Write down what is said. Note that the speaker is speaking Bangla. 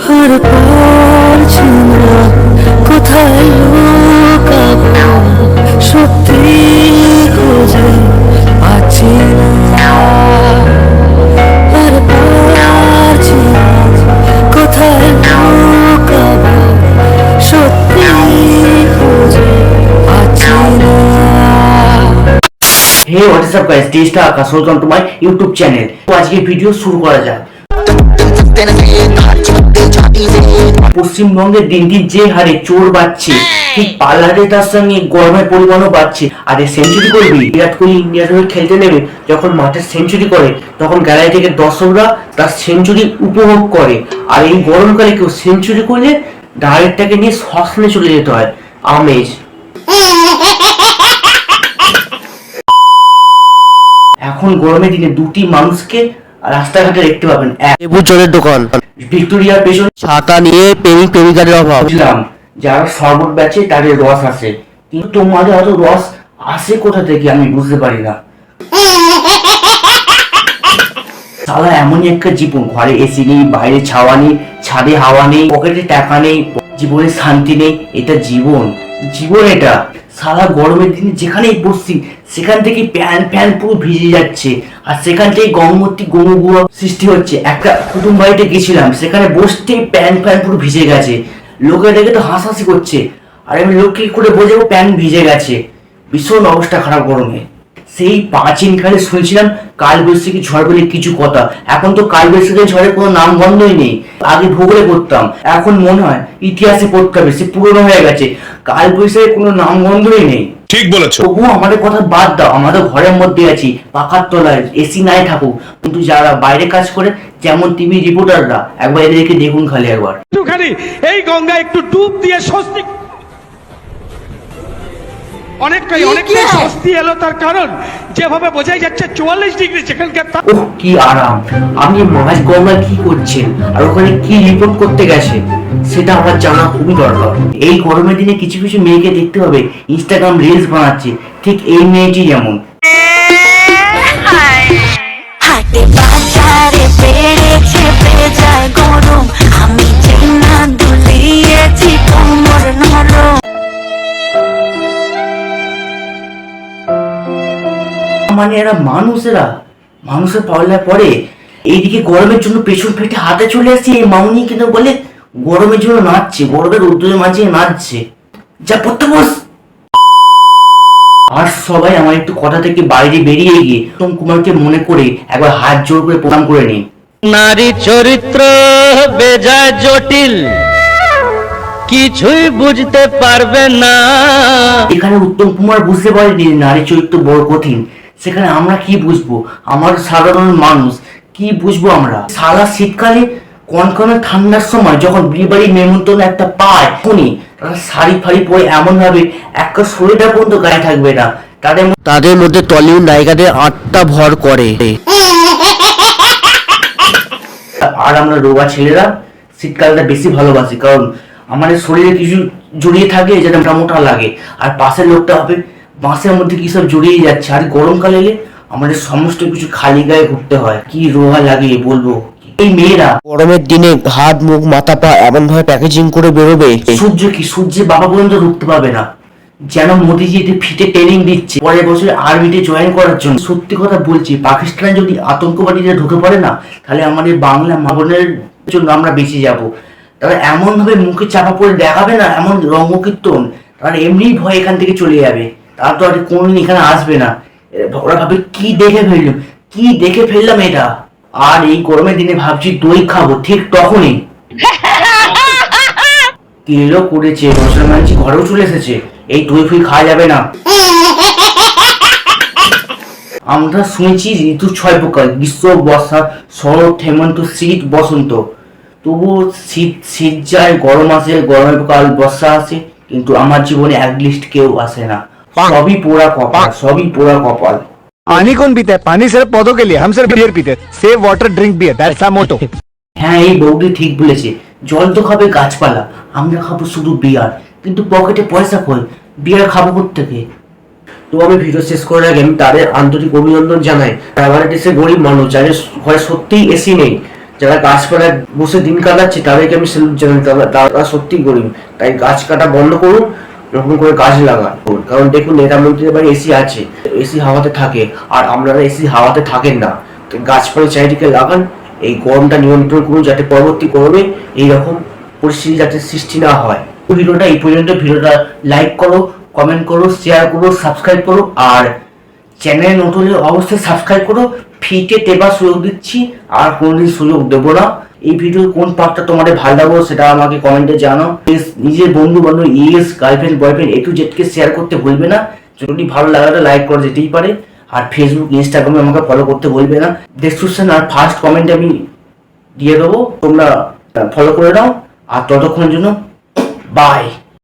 আর পারছি না কোথায় লুকাবো, সত্যি খুঁজে পাচ্ছি না। আর পারছি না কোথায় লুকাবো, সত্যি খুঁজে পাচ্ছি না। Hey, what is up guys? This is Akash. Welcome to my YouTube channel. তো আজকে ভিডিও শুরু করা যাক। পশ্চিমবঙ্গে দিন দিন যে হারে চোর বাড়ছে, ঠিক পাল্লাতে তার সঙ্গে গরমের পরিমাণও বাড়ছে। আরে সেঞ্চুরি করবি, বিরাট কোহলি ইন্ডিয়ার হয়ে খেলতে নেবে, যখন মাঠে সেঞ্চুরি করে তখন গ্যালারি থেকে দর্শকরা তার সেঞ্চুরি উপভোগ করে। আর এই গরমকালে কেউ সেঞ্চুরি করলে ডাইরেক্টটাকে নিয়ে শ্মশানে চলে যেতে হয়। আমেজ। এখন গরমের দিনে দুটি মানুষকে রাস্তাঘাটে দেখতে পাবেন। লেবু চোরের দোকান, ভিক্টোরিয়ার পেছনে ছাতা নিয়ে প্রেমিক প্রেমিকাদের অভাব। বুঝলাম, যারা শরবত বেচে তাদের রস আসে, কিন্তু তোমাদের হয়তো রস আসে কোথা থেকে আমি বুঝতে পারি না। সালা এমনই একটা জীবন, ঘরে এসি নেই, বাইরে ছাওয়া নেই, ছাদে হাওয়া নেই, পকেটে টাকা নেই, জীবনে শান্তি নেই। এটা জীবন? জীবন এটা? সারা গরমের দিনে যেখানেই বসছি সেখান থেকে প্যান পুরো ভিজে যাচ্ছে, আর সেখান থেকে গঙ্গমূর্তি গঙ্গুয়া সৃষ্টি হচ্ছে। একটা কুটুম বাড়িতে গেছিলাম, সেখানে বসতে প্যান পুরো ভিজে গেছে। লোকে দেখে তো হাসাহাসি করছে, আর আমি লোককে করে বোঝাবো প্যান ভিজে গেছে। ভীষণ অবস্থা খারাপ গরমে। সেই প্রাচীনকালে শুনছিলাম কাল বৈশাখী ঝড় বলে কিছু কথা, এখন তো কাল বৈশাখী ঝড়ের কোনো নাম গন্ধই নেই। আগে ভূগোলে পড়তাম, এখন মনে হয় ইতিহাসে পড়তে হবে, সে পুরনো হয়ে গেছে। কাল বৈশাখীর কোনো নাম গন্ধই নেই। ঠিক বলেছো। তবুও আমাদের কথা বাদ দাও, আমাদের ঘরের মধ্যে আছি, পাখার তলায়, এসি নাই থাকুক, কিন্তু যারা বাইরে কাজ করে, যেমন টিভি রিপোর্টাররা, একবার এদেরকে দেখুন খালি একবার। একটুখানি এই গঙ্গা একটু ডুব দিয়ে স্বস্তি, অনেকটাই স্বস্তি এলো। তার কারণ যেভাবে বোঝাই যাচ্ছে 44 ডিগ্রি যেখানকার। ওহ কি আরাম! আপনি মাঝ গঙ্গায় কি করছেন আর ওখানে কি রিপোর্ট করতে গেছে সেটা আমার জানা খুবই দরকার। এই গরমের দিনে কিছু কিছু মেয়েকে দেখতে হবে ইনস্টাগ্রাম রিলস বানাচ্ছে, ঠিক এই মেয়েটি যেমন। হাটে বাজারে বেড়েছে বেজায় গরম, আমি চেনা দুলিয়েছি কোমর নরম। মানে এরা মানুষের পাল্লায় পড়ে। এইদিকে গরমের জন্য পেছন ফেটে হাতে চলে আসছে, এই মাউনি কিন্তু বলে গরমের জন্য নাচছে, গরমের রোদ্দুরের মাঝে নাচছে। যা পড়তে বস। আর সবাই আমার একটু কথা থেকে বাইরে বেরিয়ে গিয়ে উত্তম কুমারকে মনে করে একবার হাত জোর করে প্রণাম করে নিই। নারী চরিত্র বেজায় জটিল, কিছুই বুঝতে পারবে না। এখানে উত্তম কুমার বুঝতে পারেনি নারী চরিত্র বড় কঠিন, সেখানে আমরা কি বুঝবো? আমার সাধারণ মানুষ কি বুঝবো আমরা? সারা শীতকালে কনকনে ঠান্ডার সময় যখন বিয়ে বাড়ির নেমন্তন্ন একটা পায়, তখনই তারা শাড়ি ফাড়ি পরে এমন ভাবে একটা শরীরটা পর্যন্ত গায়ে থাকবে না। তাদের মধ্যে টলিউড নায়িকাদের আটটা ভর করে। আর আমরা রোগা ছেলেরা শীতকালটা বেশি ভালোবাসি, কারণ আমাদের শরীরে কিছু জড়িয়ে থাকে যেটা মোটা লাগে, আর পাশের লোকটা হবে বাঁশের মধ্যে কি সব জড়িয়ে যাচ্ছে। আর গরমকালে এলে আমাদের সমস্ত কিছু খালি গায়ে ঘুরতে হয়, কি রোগা লাগে বলবো। এই মেয়েরা গরমের দিনে হাত মুখ মাথা পা এমন ভাবে প্যাকেজিং করে বেরোবে, সূর্যে বাবা পর্যন্ত ঢুকতে পারবে না, যেন মোদিজি এতে ফিটে ট্রেনিং দিচ্ছে পরের বছর আর্মিতে জয়েন করার জন্য। সত্যি কথা বলছি, পাকিস্তানে যদি আতঙ্কবাদীরা ঢুকে পড়ে না, তাহলে আমাদের বাংলা মা বোনের জন্য আমরা বেঁচে যাব। তারা এমন ভাবে মুখে চাপা পড়ে দেখাবে না, এমন রঙ্গকীর্তন, তারা এমনি ভয় এখান থেকে চলে যাবে, তারা তো আর কোনোদিন এখানে আসবে না। ওরা ভাবে কি দেখে ফেললাম এটা। আর এই গরমের দিনে ভাবছি দই খাবো, ঠিক তখনই তেলও করেছে, রসুন মানছি ঘরেও চলে এসেছে, এই দই ফুই খাওয়া যাবে না। আমরা শুনেছি ঋতু 6 প্রকার, গ্রীষ্ম, বর্ষা, শরৎ, হেমন্ত, শীত, বসন্ত। তবুও শীত যায়, গরম আসে, গরমের কাল, বর্ষা আসে, কিন্তু আমার জীবনে একলিস্ট কেউ আসে না। সবই পোড়া কপাল। पानी कौन पीता है? पानी सिर्फ पौधों के लिए, हम सिर्फ बियर पीते हैं। Save water, drink beer, that's our motto. হ্যাঁ, এই বউটি ঠিক বলেছে, জল তো খাবে গাছপালা, আমরা খাবো শুধু বিয়ার, কিন্তু পকেটে পয়সা কই, বিয়ার খাবো কোত্থেকে? তো আমি ভিডিও শেষ করার আগে আমি তাদের আন্তরিক অভিনন্দন জানাই। আমার দেশে গরিব মানুষ যাদের ঘরে সত্যিই এসি নেই, যারা গাছপালায় বসে দিন কাটাচ্ছে তাদেরকে আমি স্যালুট জানাই, তারা সত্যি গরিব। তাই গাছ কাটা বন্ধ করুন, এরকম করে গাছ লাগান। কারণ দেখুন নেতা মন্ত্রীদের বাড়ি এসি আছে, এসি হাওয়াতে থাকে, আর আপনারা এসি হাওয়াতে থাকেন না। তো গাছপালা চারিদিকে লাগান, এই গরমটা নিয়ন্ত্রণ করুন, যাতে পরবর্তী গরমে এইরকম পরিস্থিতি যাতে সৃষ্টি না হয়। ভিডিওটা এই পর্যন্ত। ভিডিওটা লাইক করো, কমেন্ট করো, শেয়ার করো, সাবস্ক্রাইব করো, আর চ্যানেলে নতুন হলে অবশ্যই সাবস্ক্রাইব করো। ফ্রিতে দেবার সুযোগ দিচ্ছি, আর কোনোদিন সুযোগ দেবো না। এই ভিডিওর কোন পার্টটা তোমাদের ভালো লাগলো সেটা আমাকে কমেন্টে জানাও। নিজের বন্ধু বান্ধব, girlfriend, boyfriend A to Z K share করতে ভুলবে না। যদি ভালো লাগাটা লাইক করা যেতেই পারে, আর ফেসবুক, ইনস্টাগ্রামে আমাকে ফলো করতে ভুলবে না। ডেসক্রিপশন আর ফার্স্ট কমেন্টে আমি দিয়ে দেবো, তোমরা ফলো করে নাও। আর ততক্ষণের জন্য বাই।